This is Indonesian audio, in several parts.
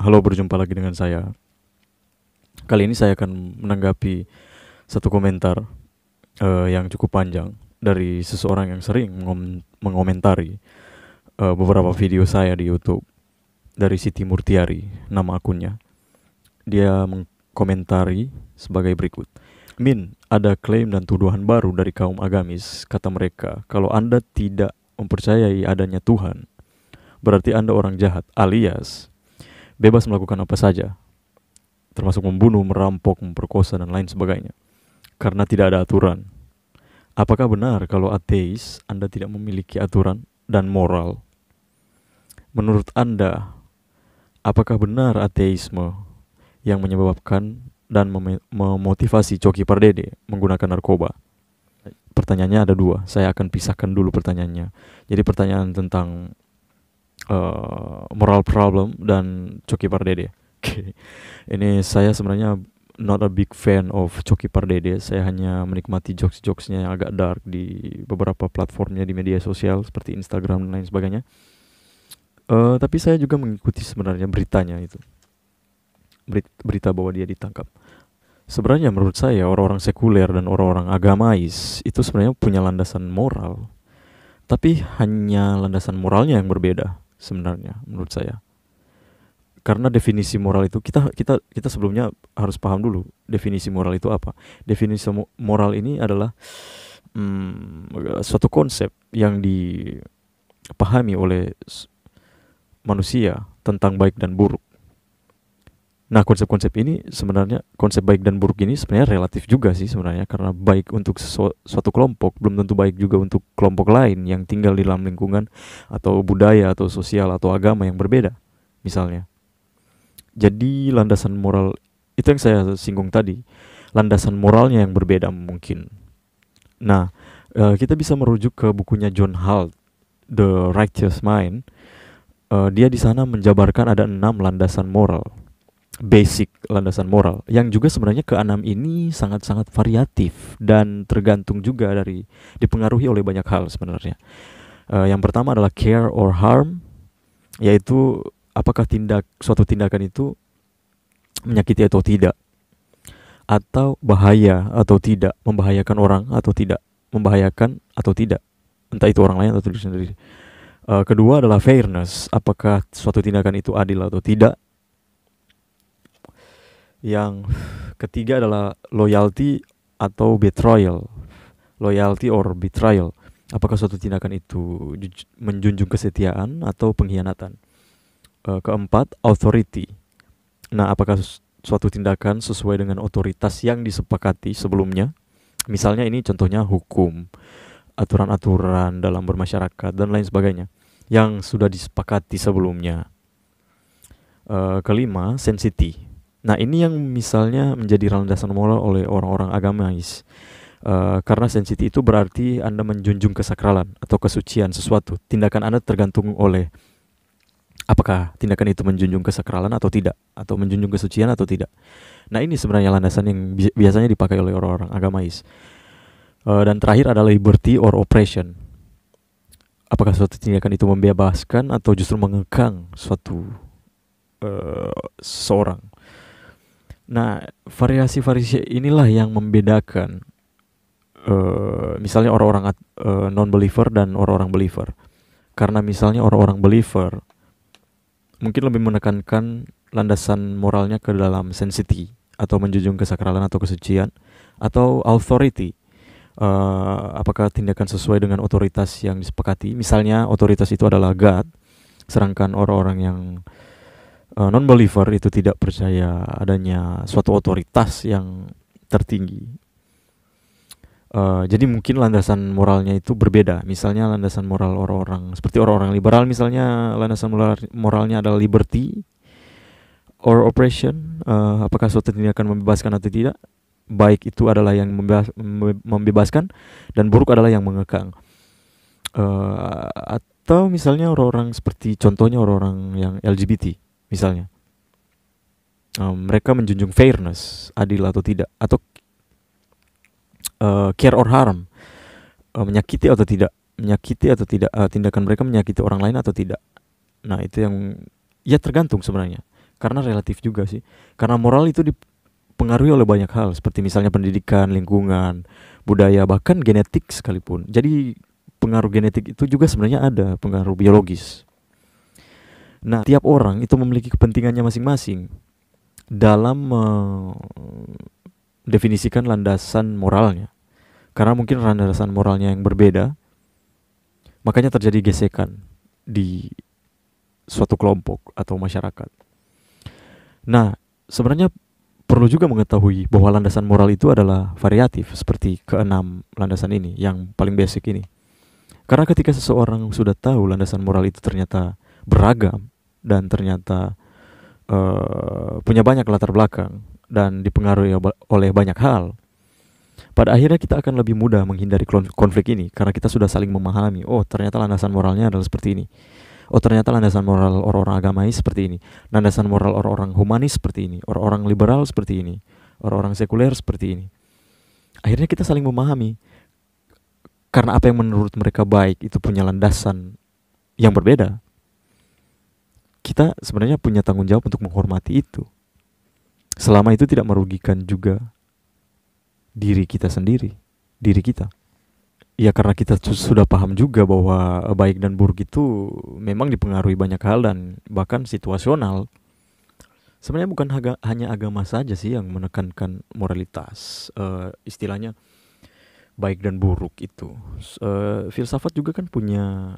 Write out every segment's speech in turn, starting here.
Halo, berjumpa lagi dengan saya. Kali ini saya akan menanggapi satu komentar yang cukup panjang dari seseorang yang sering mengomentari beberapa video saya di YouTube, dari Siti Murtiari, nama akunnya. Dia mengkomentari sebagai berikut. Min, ada klaim dan tuduhan baru dari kaum agamis. Kata mereka, kalau Anda tidak mempercayai adanya Tuhan, berarti Anda orang jahat, alias bebas melakukan apa saja, termasuk membunuh, merampok, memperkosa, dan lain sebagainya, karena tidak ada aturan. Apakah benar kalau ateis Anda tidak memiliki aturan dan moral? Menurut Anda, apakah benar ateisme yang menyebabkan dan memotivasi Coki Pardede menggunakan narkoba? Pertanyaannya ada dua, saya akan pisahkan dulu pertanyaannya. Jadi pertanyaan tentang moral problem dan Coki Pardede. Ini saya sebenarnya not a big fan of Coki Pardede. Saya hanya menikmati jokes-jokesnya yang agak dark di beberapa platformnya di media sosial seperti Instagram dan lain sebagainya. Tapi saya juga mengikuti sebenarnya beritanya itu, berita bahwa dia ditangkap. Sebenarnya menurut saya orang-orang sekuler dan orang-orang agamais itu sebenarnya punya landasan moral, tapi hanya landasan moralnya yang berbeda sebenarnya menurut saya. Karena definisi moral itu kita sebelumnya harus paham dulu definisi moral itu apa. Definisi moral ini adalah suatu konsep yang dipahami oleh manusia tentang baik dan buruk. Nah, konsep-konsep ini sebenarnya, konsep baik dan buruk ini sebenarnya relatif juga sih sebenarnya, karena baik untuk suatu kelompok belum tentu baik juga untuk kelompok lain yang tinggal di dalam lingkungan atau budaya atau sosial atau agama yang berbeda misalnya. Jadi landasan moral itu yang saya singgung tadi, landasan moralnya yang berbeda mungkin. Nah, kita bisa merujuk ke bukunya John Holt, The Righteous Mind. Dia di sana menjabarkan ada 6 landasan moral, basic landasan moral, yang juga sebenarnya keenam ini sangat-sangat variatif dan tergantung juga dipengaruhi oleh banyak hal sebenarnya. Yang pertama adalah care or harm, yaitu apakah suatu tindakan itu menyakiti atau tidak, atau bahaya atau tidak, membahayakan orang atau tidak, membahayakan atau tidak, entah itu orang lain atau diri sendiri. Kedua adalah fairness, apakah suatu tindakan itu adil atau tidak. Yang ketiga adalah loyalty atau betrayal, loyalty or betrayal, apakah suatu tindakan itu menjunjung kesetiaan atau pengkhianatan. Keempat, authority. Nah, apakah suatu tindakan sesuai dengan otoritas yang disepakati sebelumnya? Misalnya ini contohnya hukum, aturan-aturan dalam bermasyarakat dan lain sebagainya yang sudah disepakati sebelumnya. Kelima, sensitivity. Nah, ini yang misalnya menjadi landasan moral oleh orang-orang agamais. Karena sensitif itu berarti Anda menjunjung kesakralan atau kesucian sesuatu. Tindakan Anda tergantung oleh apakah tindakan itu menjunjung kesakralan atau tidak, atau menjunjung kesucian atau tidak. Nah, ini sebenarnya landasan yang biasanya dipakai oleh orang-orang agamais. Dan terakhir adalah liberty or oppression. Apakah suatu tindakan itu membebaskan atau justru mengekang seseorang. Nah, variasi-variasi inilah yang membedakan misalnya orang-orang non-believer dan orang-orang believer. Karena misalnya orang-orang believer mungkin lebih menekankan landasan moralnya ke dalam sensitivity atau menjunjung kesakralan atau kesucian, atau authority, apakah tindakan sesuai dengan otoritas yang disepakati. Misalnya otoritas itu adalah God, sedangkan orang-orang yang non-believer itu tidak percaya adanya suatu otoritas yang tertinggi. Jadi mungkin landasan moralnya itu berbeda. Misalnya landasan moral orang-orang seperti orang-orang liberal, misalnya landasan moralnya adalah liberty or oppression, apakah suatu tindakan membebaskan atau tidak. Baik itu adalah yang membebaskan dan buruk adalah yang mengekang. Atau misalnya orang-orang seperti contohnya orang-orang yang LGBT misalnya, mereka menjunjung fairness, adil atau tidak, atau care or harm, menyakiti atau tidak, tindakan mereka menyakiti orang lain atau tidak. Nah, itu yang ya tergantung sebenarnya. Karena relatif juga sih. Karena moral itu dipengaruhi oleh banyak hal, seperti misalnya pendidikan, lingkungan, budaya, bahkan genetik sekalipun. Jadi pengaruh genetik itu juga sebenarnya ada pengaruh biologis. Nah, tiap orang itu memiliki kepentingannya masing-masing dalam mendefinisikan landasan moralnya. Karena mungkin landasan moralnya yang berbeda, makanya terjadi gesekan di suatu kelompok atau masyarakat. Nah, sebenarnya perlu juga mengetahui bahwa landasan moral itu adalah variatif, seperti keenam landasan ini, yang paling basic ini. Karena ketika seseorang sudah tahu landasan moral itu ternyata beragam dan ternyata punya banyak latar belakang dan dipengaruhi oleh banyak hal, pada akhirnya kita akan lebih mudah menghindari konflik ini karena kita sudah saling memahami, oh ternyata landasan moralnya adalah seperti ini. Oh ternyata landasan moral orang-orang agamais seperti ini. Landasan moral orang-orang humanis seperti ini. Orang-orang liberal seperti ini. Orang-orang sekuler seperti ini. Akhirnya kita saling memahami. Karena apa yang menurut mereka baik itu punya landasan yang berbeda. Kita sebenarnya punya tanggung jawab untuk menghormati itu. Selama itu tidak merugikan juga diri kita sendiri, diri kita. Ya karena kita sudah paham juga bahwa baik dan buruk itu memang dipengaruhi banyak hal dan bahkan situasional. Sebenarnya bukan hanya agama saja sih yang menekankan moralitas. Istilahnya baik dan buruk itu. Filsafat juga kan punya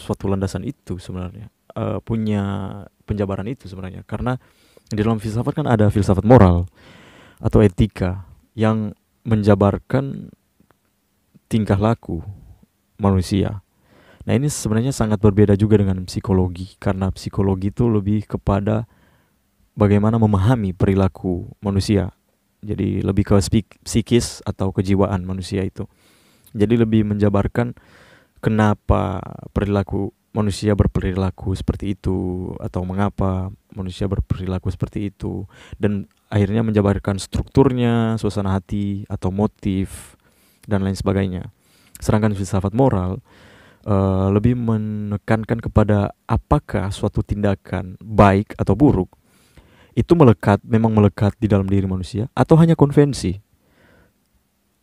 suatu landasan itu sebenarnya. Punya penjabaran itu sebenarnya. Karena di dalam filsafat kan ada filsafat moral atau etika yang menjabarkan tingkah laku manusia. Nah ini sebenarnya sangat berbeda juga dengan psikologi, karena psikologi itu lebih kepada bagaimana memahami perilaku manusia. Jadi lebih ke psikis atau kejiwaan manusia itu. Jadi lebih menjabarkan kenapa perilaku manusia berperilaku seperti itu, atau mengapa manusia berperilaku seperti itu, dan akhirnya menjabarkan strukturnya, suasana hati atau motif dan lain sebagainya. Sedangkan filsafat moral lebih menekankan kepada apakah suatu tindakan baik atau buruk itu memang melekat di dalam diri manusia atau hanya konvensi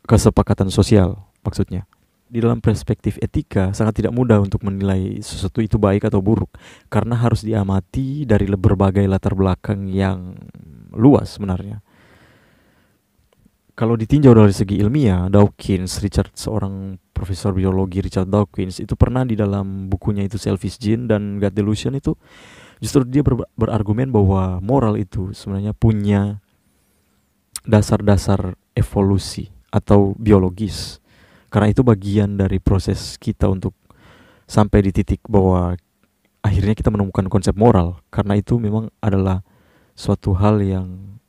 kesepakatan sosial maksudnya. Di dalam perspektif etika sangat tidak mudah untuk menilai sesuatu itu baik atau buruk karena harus diamati dari berbagai latar belakang yang luas sebenarnya. Kalau ditinjau dari segi ilmiah, seorang profesor biologi Richard Dawkins itu pernah di dalam bukunya itu Selfish Gene dan God Delusion itu justru dia berargumen bahwa moral itu sebenarnya punya dasar-dasar evolusi atau biologis. Karena itu bagian dari proses kita untuk sampai di titik bahwa akhirnya kita menemukan konsep moral. Karena itu memang adalah suatu hal yang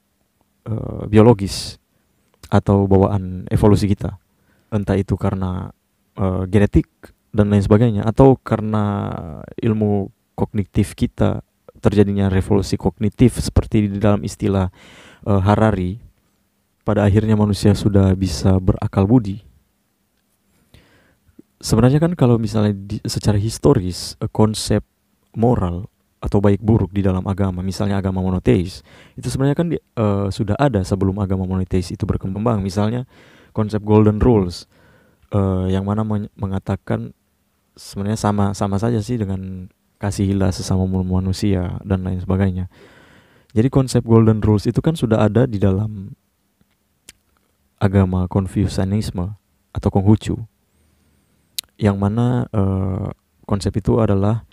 biologis atau bawaan evolusi kita. Entah itu karena genetik dan lain sebagainya, atau karena ilmu kognitif kita terjadinya revolusi kognitif seperti di dalam istilah Harari. Pada akhirnya manusia sudah bisa berakal budi. Sebenarnya kan kalau misalnya secara historis konsep moral atau baik buruk di dalam agama, misalnya agama monoteis, itu sebenarnya kan sudah ada sebelum agama monoteis itu berkembang. Misalnya konsep golden rules yang mana mengatakan sebenarnya sama saja sih dengan kasihilah sesama manusia dan lain sebagainya. Jadi konsep golden rules itu kan sudah ada di dalam agama Konfusianisme atau Konghucu, yang mana konsep itu adalah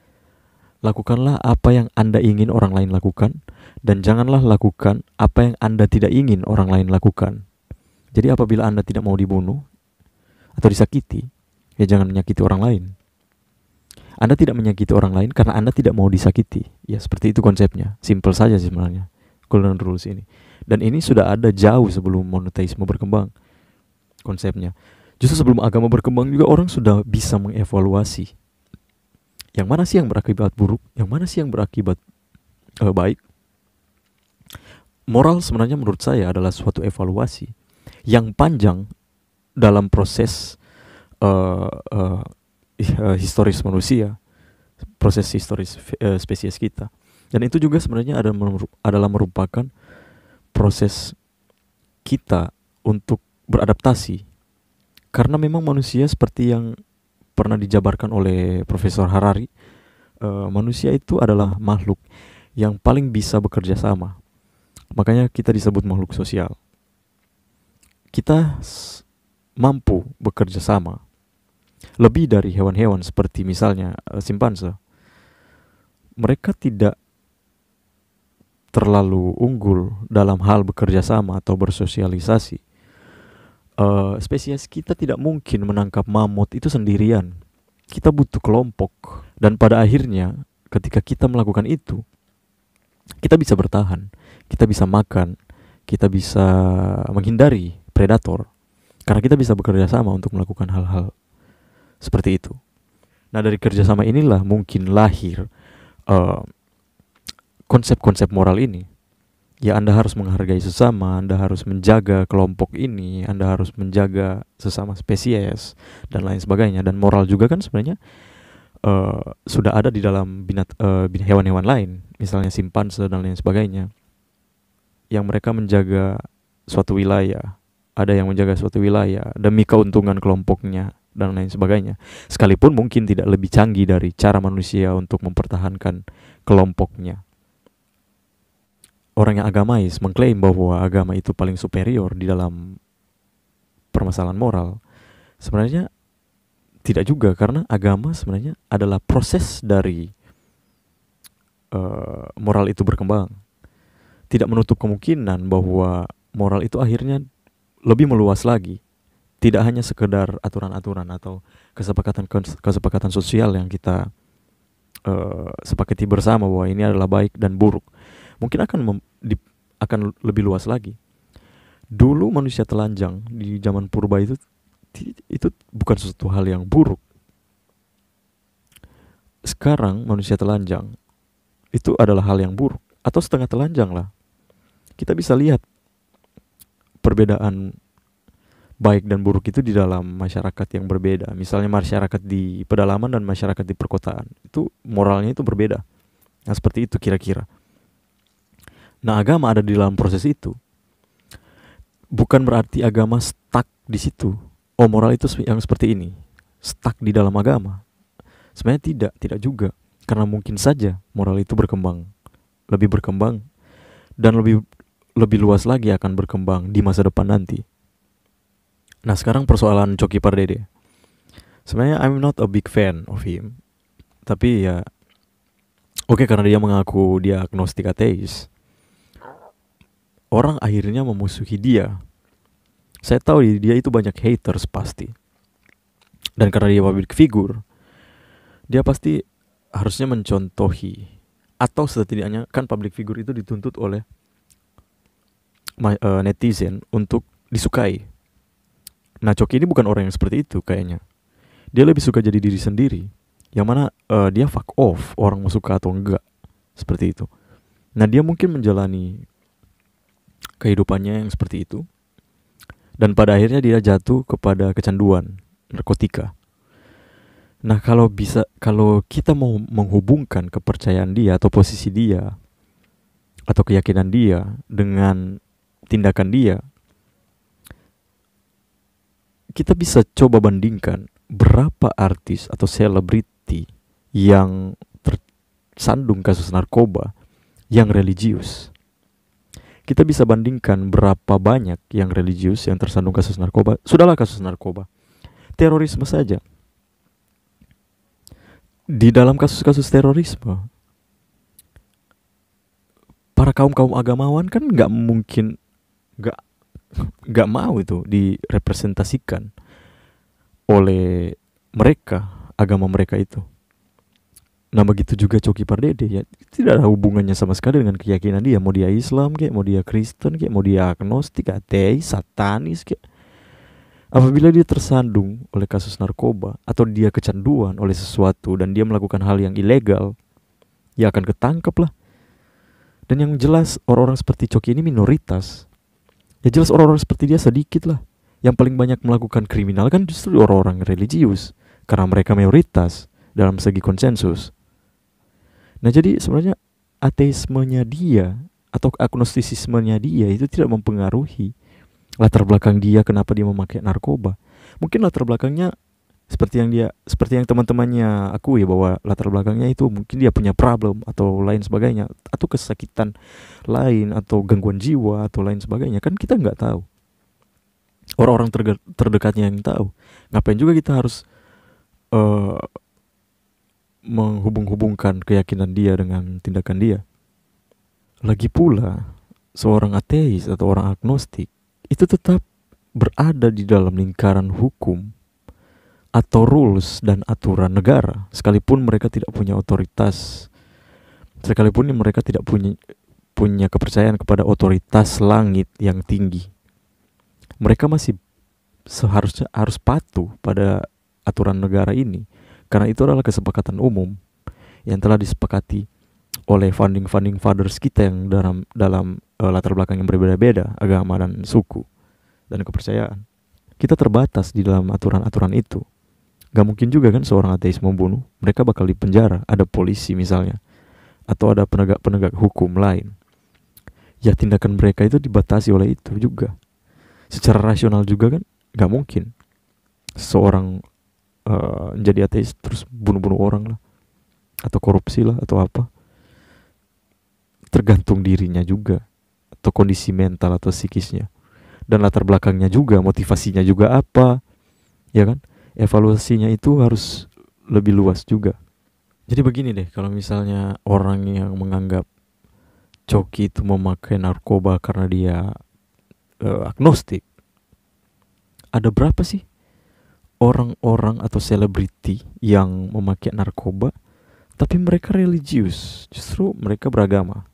lakukanlah apa yang Anda ingin orang lain lakukan dan janganlah lakukan apa yang Anda tidak ingin orang lain lakukan. Jadi apabila Anda tidak mau dibunuh atau disakiti, ya jangan menyakiti orang lain. Anda tidak menyakiti orang lain karena Anda tidak mau disakiti. Ya seperti itu konsepnya. Simple saja sih sebenarnya golden rules ini. Dan ini sudah ada jauh sebelum monoteisme berkembang konsepnya. Justru sebelum agama berkembang juga orang sudah bisa mengevaluasi yang mana sih yang berakibat buruk, yang mana sih yang berakibat baik. Moral sebenarnya menurut saya adalah suatu evaluasi yang panjang dalam proses historis manusia, proses historis spesies kita. Dan itu juga sebenarnya adalah merupakan proses kita untuk beradaptasi. Karena memang manusia seperti yang pernah dijabarkan oleh Profesor Harari, manusia itu adalah makhluk yang paling bisa bekerja sama. Makanya kita disebut makhluk sosial. Kita mampu bekerja sama lebih dari hewan-hewan seperti misalnya simpanse. Mereka tidak terlalu unggul dalam hal bekerja sama atau bersosialisasi. Spesies kita tidak mungkin menangkap mamut itu sendirian. Kita butuh kelompok. Dan pada akhirnya ketika kita melakukan itu, kita bisa bertahan, kita bisa makan, kita bisa menghindari predator. Karena kita bisa bekerja sama untuk melakukan hal-hal seperti itu. Nah, dari kerjasama inilah mungkin lahir konsep-konsep moral ini. Ya, Anda harus menghargai sesama, Anda harus menjaga kelompok ini, Anda harus menjaga sesama spesies, dan lain sebagainya. Dan moral juga kan sebenarnya sudah ada di dalam hewan-hewan lain, misalnya simpanse dan lain sebagainya, yang mereka menjaga suatu wilayah, ada yang menjaga suatu wilayah demi keuntungan kelompoknya dan lain sebagainya, sekalipun mungkin tidak lebih canggih dari cara manusia untuk mempertahankan kelompoknya. Orang yang agamais mengklaim bahwa agama itu paling superior di dalam permasalahan moral. Sebenarnya tidak juga, karena agama sebenarnya adalah proses dari moral itu berkembang. Tidak menutup kemungkinan bahwa moral itu akhirnya lebih meluas lagi. Tidak hanya sekedar aturan-aturan atau kesepakatan sosial yang kita sepakati bersama bahwa ini adalah baik dan buruk. Mungkin akan lebih luas lagi. Dulu manusia telanjang di zaman purba itu bukan sesuatu hal yang buruk. Sekarang manusia telanjang itu adalah hal yang buruk, atau setengah telanjang lah. Kita bisa lihat perbedaan baik dan buruk itu di dalam masyarakat yang berbeda. Misalnya masyarakat di pedalaman dan masyarakat di perkotaan, itu moralnya itu berbeda. Nah, seperti itu kira-kira. Nah, agama ada di dalam proses itu. Bukan berarti agama stuck di situ. Oh, moral itu yang seperti ini, stuck di dalam agama. Sebenarnya tidak juga. Karena mungkin saja moral itu lebih berkembang, dan lebih luas lagi akan berkembang di masa depan nanti. Nah, sekarang persoalan Coki Pardede. Sebenarnya I'm not a big fan of him. Tapi ya, oke, karena dia mengaku dia agnostik ateis, orang akhirnya memusuhi dia. Saya tahu dia itu banyak haters pasti. Dan karena dia public figure, dia pasti harusnya mencontohi, atau setidaknya kan public figure itu dituntut oleh netizen untuk disukai. Nah, Coki ini bukan orang yang seperti itu kayaknya. Dia lebih suka jadi diri sendiri, yang mana dia fuck off orang mau suka atau enggak, seperti itu. Nah, dia mungkin menjalani kehidupannya yang seperti itu, dan pada akhirnya dia jatuh kepada kecanduan narkotika. Nah, kalau kita mau menghubungkan kepercayaan dia atau posisi dia atau keyakinan dia dengan tindakan dia, kita bisa coba bandingkan berapa artis atau selebriti yang tersandung kasus narkoba yang religius. Kita bisa bandingkan berapa banyak yang religius yang tersandung kasus narkoba. Sudahlah kasus narkoba, terorisme saja. Di dalam kasus-kasus terorisme, para kaum agamawan kan nggak mungkin nggak mau itu direpresentasikan oleh mereka, agama mereka itu. Nah, begitu juga Coki Pardede, ya tidak ada hubungannya sama sekali dengan keyakinan dia. Mau dia Islam kayak, mau dia Kristen kayak, mau dia agnostik, ateis, satanis kayak. Apabila dia tersandung oleh kasus narkoba atau dia kecanduan oleh sesuatu dan dia melakukan hal yang ilegal, ya akan ketangkep lah. Dan yang jelas orang-orang seperti Coki ini minoritas. Ya jelas orang-orang seperti dia sedikit lah. Yang paling banyak melakukan kriminal kan justru orang-orang religius, karena mereka mayoritas dalam segi konsensus. Nah, jadi sebenarnya ateismenya dia atau agnostisismenya dia itu tidak mempengaruhi latar belakang dia kenapa dia memakai narkoba. Mungkin latar belakangnya seperti yang teman-temannya akui bahwa latar belakangnya itu mungkin dia punya problem atau lain sebagainya, atau kesakitan lain atau gangguan jiwa atau lain sebagainya, kan kita nggak tahu. Orang-orang terdekatnya yang tahu. Ngapain juga kita harus eh, menghubung-hubungkan keyakinan dia dengan tindakan dia. Lagi pula, seorang ateis atau orang agnostik itu tetap berada di dalam lingkaran hukum atau rules dan aturan negara, sekalipun mereka tidak punya otoritas, sekalipun mereka tidak punya kepercayaan kepada otoritas langit yang tinggi. Mereka masih seharusnya harus patuh pada aturan negara ini, karena itu adalah kesepakatan umum yang telah disepakati oleh founding fathers kita yang dalam latar belakang yang berbeda-beda, agama dan suku dan kepercayaan. Kita terbatas di dalam aturan-aturan itu. Gak mungkin juga kan seorang ateis membunuh, mereka bakal dipenjara, ada polisi misalnya, atau ada penegak hukum lain. Ya tindakan mereka itu dibatasi oleh itu juga. Secara rasional juga kan gak mungkin seorang jadi ateis terus bunuh-bunuh orang lah, atau korupsi lah, atau apa. Tergantung dirinya juga, atau kondisi mental atau psikisnya, dan latar belakangnya juga, motivasinya juga apa, ya kan? Evaluasinya itu harus lebih luas juga. Jadi begini deh, kalau misalnya orang yang menganggap Coki itu memakai narkoba karena dia agnostik, ada berapa sih orang-orang atau selebriti yang memakai narkoba tapi mereka religius, justru mereka beragama?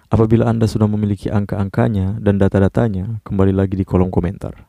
Apabila Anda sudah memiliki angka-angkanya dan data-datanya, kembali lagi di kolom komentar.